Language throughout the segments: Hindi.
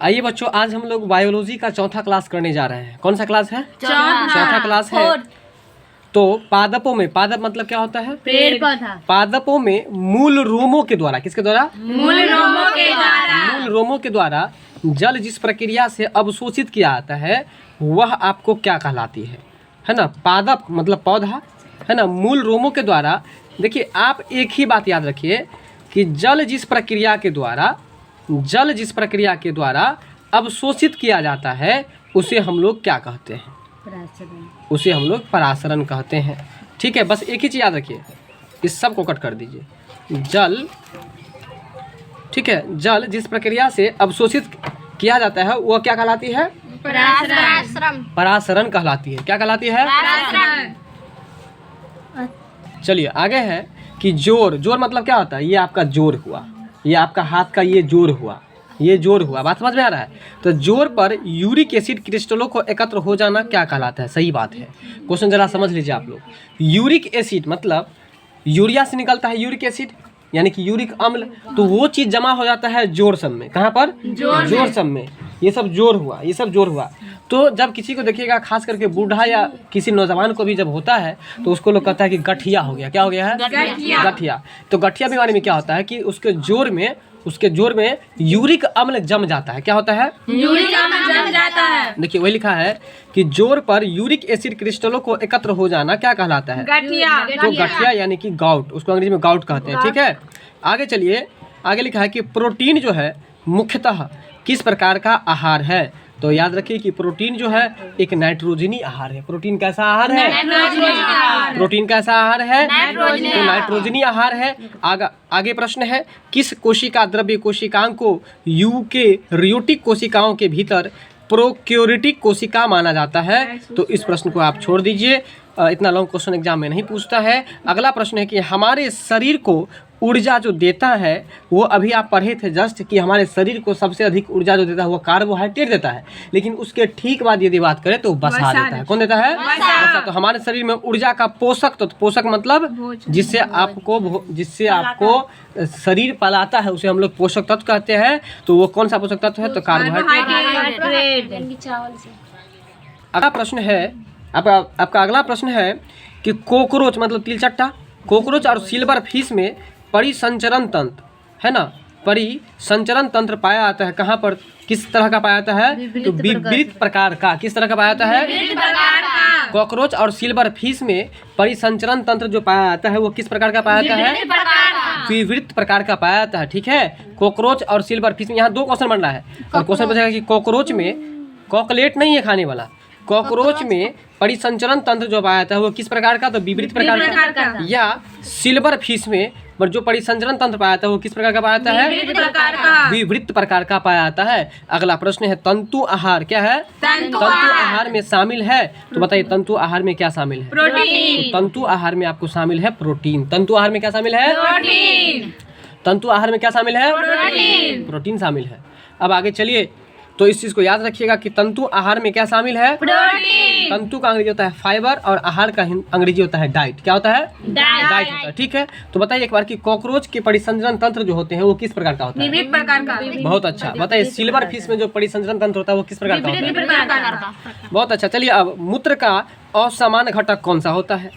आइए बच्चों, आज हम लोग बायोलॉजी का चौथा क्लास करने जा रहे हैं। कौन सा क्लास है? चौथा क्लास है। तो पादपों में, पादप मतलब क्या होता है? पेड़ पौधा। पादपों में मूल रोमों के द्वारा, किसके द्वारा? मूल रोमों के द्वारा। मूल रोमों के द्वारा जल जिस प्रक्रिया से अवशोषित किया जाता है वह आपको क्या कहलाती है ना? पादप मतलब पौधा, है ना? मूल रोमों के द्वारा। देखिए, आप एक ही बात याद रखिए कि जल जिस प्रक्रिया के द्वारा अवशोषित किया जाता है उसे हम लोग क्या कहते हैं? उसे हम लोग परासरण कहते हैं। ठीक है, बस एक ही चीज़ याद रखिए, इस सब को कट कर दीजिए। जल, ठीक है, जल जिस प्रक्रिया से अवशोषित किया जाता है वह क्या कहलाती है? परासरण कहलाती है। क्या कहलाती है? चलिए आगे है कि जोर। जोर मतलब क्या होता है? ये आपका जोर हुआ, ये आपका हाथ का ये जोर हुआ, ये जोर हुआ। बात समझ में आ रहा है? तो जोर पर यूरिक एसिड क्रिस्टलों को एकत्र हो जाना क्या कहलाता है? सही बात है। क्वेश्चन जरा समझ लीजिए आप लोग। यूरिक एसिड मतलब यूरिया से निकलता है यूरिक एसिड, यानी कि यूरिक अम्ल। तो वो चीज़ जमा हो जाता है जोर सब में। कहाँ पर? जोर सब में। ये सब जोर हुआ, ये सब जोर हुआ। तो जब किसी को देखिएगा, खास करके बूढ़ा या किसी नौजवान को भी जब होता है तो उसको लोग कहता है कि गठिया हो गया। क्या हो गया है? गठिया। तो गठिया बीमारी में क्या होता है कि उसके जोर में यूरिक अम्ल जम जाता है। क्या होता है? यूरिक अम्ल जम जाता है। देखिए, वही लिखा है कि जोर पर यूरिक एसिड क्रिस्टलों को एकत्र हो जाना क्या कहलाता है? गठिया। तो गठिया यानी कि गाउट, उसको अंग्रेजी में गाउट कहते हैं। ठीक है, आगे चलिए। आगे लिखा है कि प्रोटीन जो है मुख्यतः किस प्रकार का आहार है? तो याद रखिए कि प्रोटीन जो है एक नाइट्रोजनी आहार है। प्रोटीन कैसा आहार है? प्रोटीन कैसा आहार है? तो नाइट्रोजनी आहार है। आगे प्रश्न है, किस कोशिका द्रव्य कोशिकाओं को यूकेरियोटिक कोशिकाओं के भीतर प्रोक्योरिटिक कोशिका माना जाता है? तो इस प्रश्न को आप छोड़ दीजिए, इतना लॉन्ग क्वेश्चन एग्जाम में नहीं पूछता है। अगला प्रश्न है कि हमारे शरीर को ऊर्जा जो देता है, वो अभी आप पढ़े थे जस्ट कि हमारे शरीर को सबसे अधिक ऊर्जा जो देता है वो कार्बोहाइड्रेट देता है, लेकिन उसके ठीक बाद यदि बात करें तो वसा देता है। कौन देता है? वसा। तो हमारे शरीर में ऊर्जा का पोषक, तो पोषक मतलब जिससे आपको शरीर पलाता है उसे हम लोग पोषक तत्व कहते हैं। तो वो कौन सा पोषक तत्व है? तो कार्बोहाइड्रेट। अगला प्रश्न है आपका अगला प्रश्न है कि कॉकरोच मतलब तिलचट्टा, कॉकरोच और सिल्वर फिश में परिसंचरण तंत्र, है ना? परिसंचरण तंत्र पाया जाता है कहाँ पर? किस तरह का पाया जाता है? तो विपरीत प्रकार का। किस तरह का पाया जाता है? कॉकरोच और सिल्वर फिश में परिसंचरण तंत्र जो पाया जाता है वो किस प्रकार का पाया जाता है? विपरीत प्रकार का पाया जाता है। ठीक है, कॉकरोच और सिल्वर फिश में यहाँ दो क्वेश्चन बन रहा है। और क्वेश्चन पूछेगा कि कॉकरोच में, कॉकलेट नहीं है खाने वाला, कॉकरोच में परिसंचरण तंत्र जो पाया जाता है वो किस प्रकार का? तो विपरीत प्रकार का। या सिल्वर फिश में पर जो परिसंचरण तंत्र पाया जाता है वो किस प्रकार का पाया जाता है? विपरीत प्रकार का पाया जाता है। अगला प्रश्न है तंतु आहार क्या है? तंतु आहार में शामिल है। तो बताइए तंतु आहार में क्या शामिल है? प्रोटीन। तो तंतु आहार में आपको शामिल है प्रोटीन। तंतु आहार में क्या शामिल है? प्रोटीन। तंतु आहार में क्या शामिल है? प्रोटीन शामिल है। अब आगे चलिए, तो इस चीज को याद रखिएगा कि तंतु आहार में क्या शामिल है? प्रोटीन। तंतु का अंग्रेजी होता है फाइबर और आहार का अंग्रेजी होता है डाइट। क्या होता है? डाइट होता है। ठीक है, तो बताइए एक बार कि कॉकरोच के परिसंचरण तंत्र जो होते हैं वो किस प्रकार का होता है? विपरीत प्रकार का। बहुत अच्छा। बताइए सिल्वर फिश में जो परिसंचरण तंत्र होता है वो किस प्रकार का होता है? बहुत अच्छा। चलिए, अब मूत्र का असमान घटक कौन सा होता है?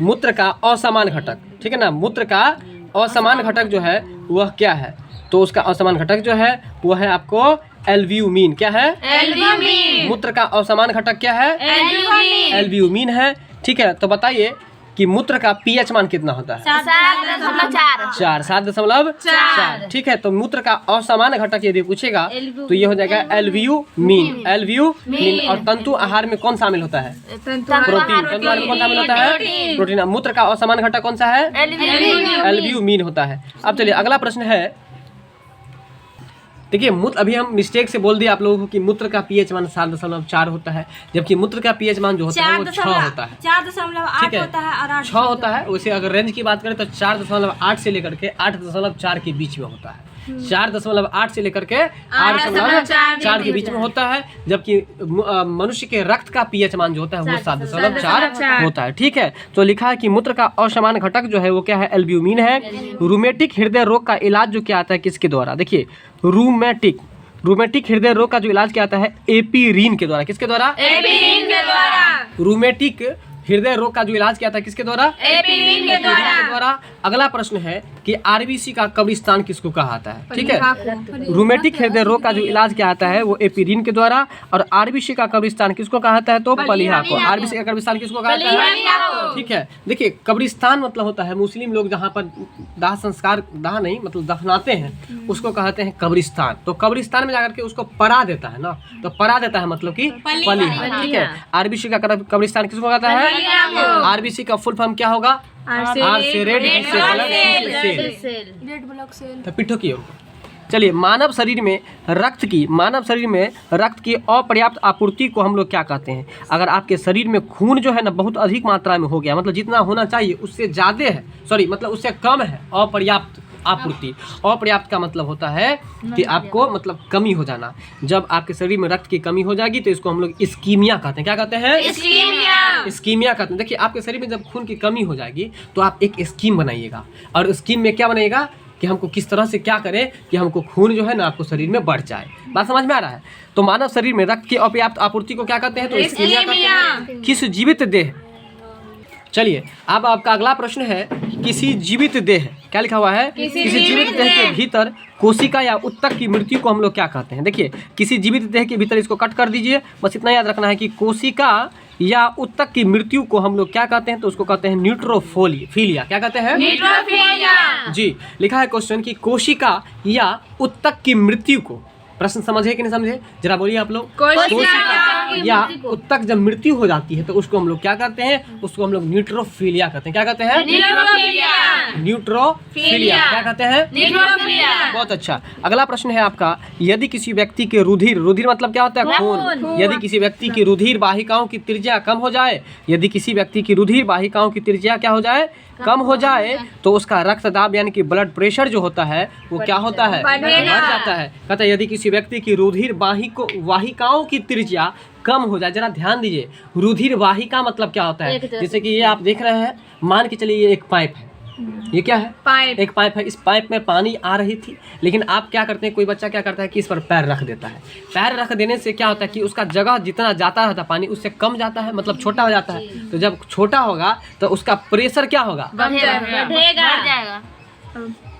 मूत्र का असमान घटक, ठीक है ना? मूत्र का असमान घटक जो है वह क्या है? तो उसका असमान घटक जो है वो है आपको एल्ब्यूमिन। क्या है? एल्ब्यूमिन। मूत्र का असमान घटक क्या है? एल्ब्यूमिन है। ठीक है, तो बताइए कि मूत्र का पीएच मान कितना होता है? 7.4। ठीक है, तो मूत्र का असमान घटक यदि पूछेगा तो ये हो जाएगा एल्ब्यूमिन। एल्ब्यूमिन। और तंतु आहार में कौन शामिल होता है? प्रोटीन। तंतु आहार में कौन शामिल होता है? प्रोटीन। मूत्र का असमान घटक कौन सा है? एल्ब्यूमिन होता है। अब चलिए अगला प्रश्न है। देखिए, मूत्र, अभी हम मिस्टेक से बोल दिया आप लोगों को कि मूत्र का पीएच मान 7.4 होता है, जबकि मूत्र का पीएच मान जो होता है वो 6 होता है। 4.8 होता है और 6 होता है। वैसे अगर रेंज की बात करें तो 4.8 से लेकर के 8.4 के बीच में होता है। 4.8 से लेकर के 8.4 के बीच में होता है, जबकि मनुष्य के रक्त का पीएच मान जो होता है वो 7.4 होता है। ठीक है, तो लिखा है कि मूत्र का असमान घटक जो है वो क्या है? एल्ब्यूमिन है। रूमेटिक हृदय रोग का इलाज जो क्या आता है किसके द्वारा? देखिए, रूमेटिक रूमेटिक हृदय रोग का जो इलाज किया जाता है एपिरीन के द्वारा। किसके द्वारा? एपिरीन के द्वारा। रूमेटिक हृदय रोग का जो इलाज किया था किसके द्वारा? एपिरीन के द्वारा। अगला प्रश्न है कि आरबीसी का कब्रिस्तान किसको कहा जाता है? ठीक है, रूमेटिक हृदय रोग का जो इलाज किया जाता है वो एपिरीन के द्वारा, और आरबीसी का कब्रिस्तान किसको कहा जाता है? तो पलिहा को। आरबीसी का कब्रिस्तान किसको कहा जाता है? ठीक है, देखिए कब्रिस्तान मतलब होता है मुस्लिम लोग जहाँ पर दाह संस्कार, दाह नहीं मतलब दफनाते हैं, उसको कहते हैं कब्रिस्तान। तो कब्रिस्तान में जाकर के उसको परा देता है ना, तो परा देता है मतलब कि पलिहा। ठीक है, आरबीसी का कब्रिस्तान किसको कहता है? आरबीसी का फुल फॉर्म क्या होगा? आर से रेड, बी से ब्लड, सी से सेल। तो पिट्ठो की होगा। चलिए, मानव शरीर में रक्त की अपर्याप्त आपूर्ति को हम लोग क्या कहते हैं? अगर आपके शरीर में खून जो है ना बहुत अधिक मात्रा में हो गया, मतलब जितना होना चाहिए उससे ज़्यादा है, मतलब उससे कम है, अपर्याप्त आपूर्ति। अपर्याप्त का मतलब होता है कि आपको मतलब कमी हो जाना। जब आपके शरीर में रक्त की कमी हो जाएगी तो इसको हम लोग इस्कीमिया कहते हैं। क्या कहते हैं? इस्कीमिया कहते हैं। देखिए, आपके शरीर में जब खून की कमी हो जाएगी तो आप एक स्कीम बनाइएगा, और स्कीम में क्या बनाइएगा कि हमको किस तरह से क्या करें कि हमको खून जो है ना आपको शरीर में बढ़ जाए। बात समझ में आ रहा है? तो मानव शरीर में रक्त की अपर्याप्त आपूर्ति को क्या कहते हैं? तो इस्कीमिया कहते हैं। किस जीवित देह, चलिए अब आपका अगला प्रश्न है, किसी जीवित देह, क्या लिखा हुआ है? किसी जीवित देह के भीतर कोशिका या उत्तक की मृत्यु को हम लोग क्या कहते हैं? देखिए, किसी जीवित देह के भीतर, इसको कट कर दीजिए, बस इतना याद रखना है कि कोशिका या उत्तक की मृत्यु को हम लोग क्या कहते हैं? तो उसको कहते हैं न्यूट्रोफिलिया। क्या कहते हैं? न्यूट्रोफिलिया। जी, लिखा है क्वेश्चन कि कोशिका या उत्तक की मृत्यु को, प्रश्न समझे कि नहीं समझे, जरा बोलिए आप लोग। कोशिका या उत्तक जब मृत्यु हो जाती है तो उसको हम लोग क्या कहते हैं? उसको हम लोग न्यूट्रोफिलिया कहते हैं। क्या कहते हैं? न्यूट्रोफिलिया। क्या कहते हैं? न्यूट्रोफिलिया। बहुत अच्छा। अगला प्रश्न है आपका, यदि किसी व्यक्ति के रुधिर मतलब क्या होता है? खून। यदि किसी व्यक्ति की रुधिर वाहिकाओं की त्रिज्या कम हो जाए, यदि किसी व्यक्ति की रुधिर वाहिकाओं की त्रिज्या क्या हो जाए? कम हो जाए, तो उसका रक्तदाब यानी कि ब्लड प्रेशर जो होता है वो क्या होता है? बढ़ जाता है। कहता है यदि किसी व्यक्ति की रुधिर वाहिकाओं की त्रिज्या कम हो जाए, जरा ध्यान दीजिए, रुधिर वाहिका मतलब क्या होता है? जैसे कि ये आप देख रहे हैं, मान के चलिए ये एक पाइप है, ये क्या है? पाइप। एक पाइप है, इस पाइप में पानी आ रही थी, लेकिन आप क्या करते हैं, कोई बच्चा क्या करता है कि इस पर पैर रख देता है। पैर रख देने से क्या होता है कि उसका जगह जितना जाता रहता पानी उससे कम जाता है, मतलब छोटा हो जाता है। तो जब छोटा होगा तो उसका प्रेशर क्या होगा? बढ़ जाएगा।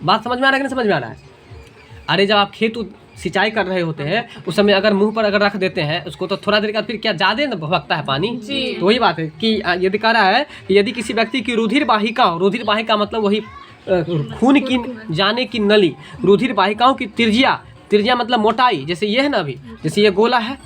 बात समझ में आ रहा है कि नहीं समझ में आ रहा है? अरे जब आप खेत सिंचाई कर रहे होते हैं उस समय अगर मुंह पर अगर रख देते हैं उसको, तो थोड़ा देर बाद फिर क्या ज़्यादा भगता है पानी। तो वही बात है कि यदि कह रहा है कि यदि किसी व्यक्ति की रुधिर वाहिका मतलब वही खून की जाने की नली, रुधिर वाहिकाओं की त्रिज्या मतलब मोटाई, जैसे ये है ना, अभी जैसे ये गोला है,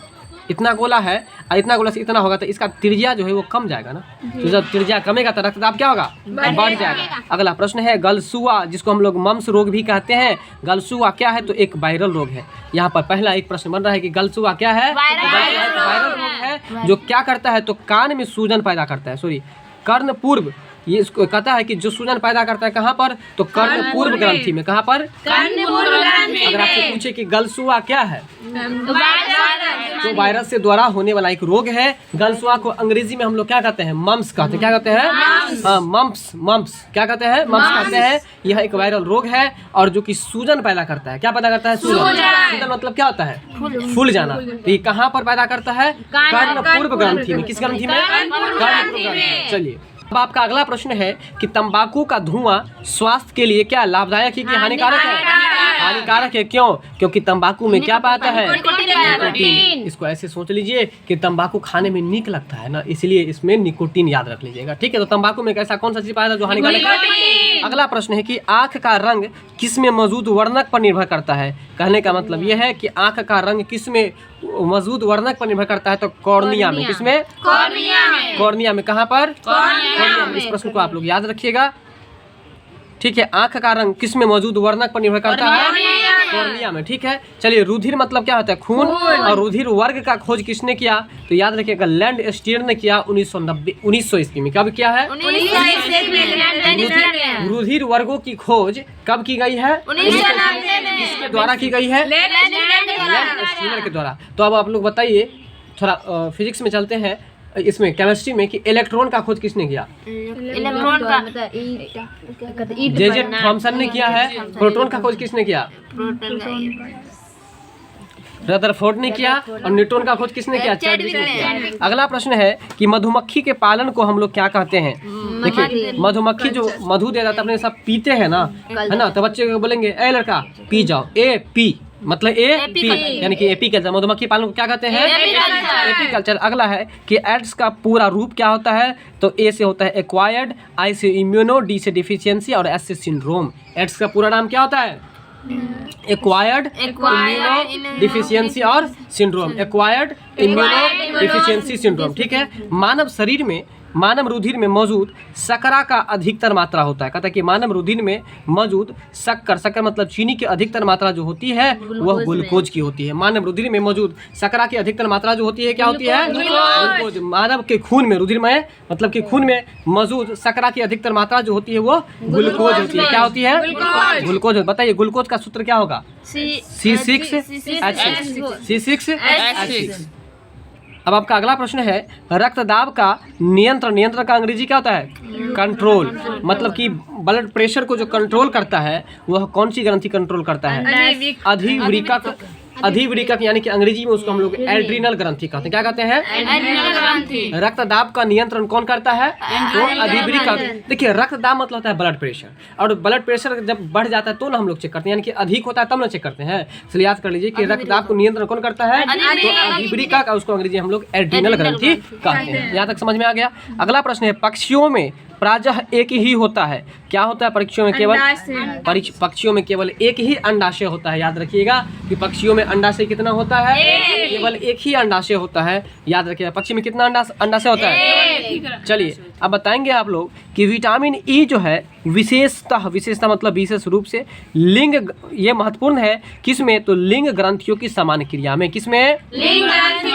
इतना गोला है और इतना गोला से इतना होगा, तो इसका त्रिज्या जो है वो कम जाएगा ना। तो जब त्रिज्या कमेगा तो रक्तदाब क्या होगा? बढ़ जाएगा। अगला प्रश्न है, गलसुआ, जिसको हम लोग मम्स रोग भी कहते हैं, गलसुआ क्या है? तो एक वायरल रोग है। यहाँ पर पहला एक प्रश्न बन रहा है कि गलसुआ क्या है? वायरल रोग है जो क्या करता है? तो कान में सूजन पैदा करता है, कर्ण पूर्व, ये इसको कहता है कि जो सूजन पैदा करता है कहाँ पर? तो कर्ण पूर्व ग्रंथि में। कहाँ पर? अगर आपसे पूछे कि गलसुआ क्या है, तो वायरस से द्वारा होने वाला एक रोग है। गलसुआ को अंग्रेजी में हम लोग क्या कहते हैं? मम्स कहते हैं। क्या कहते हैं? हाँ, मम्स। क्या कहते हैं? मम्स कहते हैं। यह एक वायरल रोग है और जो कि सूजन पैदा करता है। क्या पैदा करता है? सूजन मतलब क्या होता है? फूल जाना। तो ये कहाँ पर पैदा करता है? कर्ण पूर्व ग्रंथि में। किस ग्रंथि में? कर्ण पूर्व। चलिए, अब आपका अगला प्रश्न है कि तंबाकू का धुआं स्वास्थ्य के लिए क्या लाभदायक है कि हानिकारक है? हानिकारक है। क्यों? क्योंकि तंबाकू में क्या पाता है? निकोटीन। इसको ऐसे सोच लीजिए कि तंबाकू खाने में नीक लगता है ना, इसलिए इसमें निकोटीन याद रख लीजिएगा। ठीक है, तो तंबाकू में ऐसा कौन सा चीज पाया था जो हानिकारक है? अगला प्रश्न है कि आँख का रंग किस में मौजूद वर्णक पर निर्भर करता है? कहने का मतलब यह है कि आँख का रंग किस में मौजूद वर्णक पर निर्भर करता है? तो कॉर्निया में। किसमें? कॉर्निया में। कहाँ पर? कॉर्निया में। इस प्रश्न को आप लोग याद रखिएगा। ठीक है, आंख का रंग किस में मौजूद वर्णक पर निर्भर करता है? कॉर्निया में। ठीक है, चलिए, रुधिर मतलब क्या होता है? खून। और रुधिर वर्ग का खोज किसने किया? तो याद रखिएगा, लैंड स्टीयर ने किया 1900 ईस्वी में। कब किया है? रुधिर वर्गों की खोज कब की गई है? किसके द्वारा की गई है? लैंड स्टीयर के द्वारा। तो अब आप लोग बताइए, थोड़ा फिजिक्स में चलते हैं, इसमें केमिस्ट्री में, कि इलेक्ट्रॉन का खोज किसने किया? इलेक्ट्रॉन का जे थॉमसन ने किया है। प्रोटॉन का खोज किसने किया? रदरफोर्ड ने किया और न्यूटन का खोज किसने किया? चैडविक ने किया। अगला प्रश्न है कि मधुमक्खी के पालन को हम लोग क्या कहते हैं? देखिए मधुमक्खी जो मधु दे जाता है अपने सब पीते हैं ना, है ना, तो बच्चे को बोलेंगे ए लड़का पी जाओ, ए पी मतलब ए पी यानी कि एपीकल्चर। मधुमक्खी पालन को क्या कहते हैं? एपीकल्चर। अगला है कि एड्स का पूरा रूप क्या होता है? तो ए से होता है एक्वायर्ड, आई से इम्यूनो, डी से डिफिशियंसी और एस से सिंड्रोम। एड्स का पूरा नाम क्या होता है? एक्वायर्ड, इम्यूनो डिफिशियंसी और syndrome. Acquired, immuno deficiency syndrome. ठीक है। मानव शरीर में, मानव रुधिर में मौजूद शर्करा का अधिकतर मात्रा होता है। कहता है कि मानव रुधिर में मौजूद शक्कर मतलब चीनी की अधिकतर मात्रा जो होती है वह ग्लूकोज की होती है। मानव रुधिर में मौजूद शर्करा की अधिकतर मात्रा जो होती है क्या होती है? ग्लूकोज। मानव के खून में, रुधिर में मतलब कि खून में मौजूद शर्करा की अधिकतर मात्रा जो होती है वो ग्लूकोज होती है। क्या होती है? ग्लूकोज। बताइए ग्लूकोज का सूत्र क्या होगा? C6H6। अब आपका अगला प्रश्न है रक्तदाब का नियंत्रण। नियंत्रण का अंग्रेजी क्या होता है? कंट्रोल। मतलब कि ब्लड प्रेशर को जो कंट्रोल करता है वह कौन सी ग्रंथि कंट्रोल करता है? अधिवृक्क। अधिवृक्क यानी कि अंग्रेजी में उसको हम लोग एड्रिनल ग्रंथि कहते हैं। क्या कहते हैं? रक्तदाब का नियंत्रण कौन करता है? तो अधिवृक्क। देखिए रक्तदाब मतलब होता है ब्लड प्रेशर, और ब्लड प्रेशर जब बढ़ जाता है तो ना हम लोग चेक करते हैं, यानी कि अधिक होता है तब ना चेक करते हैं। इसलिए याद कर लीजिए कि रक्तदाब को नियंत्रण कौन करता है? तो अधिवृक्क का, उसको अंग्रेजी हम लोग एड्रिनल ग्रंथि कहते हैं। यहाँ तक समझ में आ गया। अगला प्रश्न है पक्षियों में प्रायः एक ही होता है। क्या होता है पक्षियों में? केवल पक्षियों में केवल एक ही अंडाशय होता है। याद रखिएगा कि पक्षियों में अंडाशय कितना होता है? केवल एक ही अंडाशय होता है। याद रखिएगा पक्षी में कितना अंडाशय होता है? चलिए अब बताएंगे आप लोग कि विटामिन ई जो है विशेषता मतलब विशेष रूप से लिंग, ये महत्वपूर्ण है किसमें? तो लिंग ग्रंथियों की समान क्रिया में। किसमें? लिंग ग्रंथियों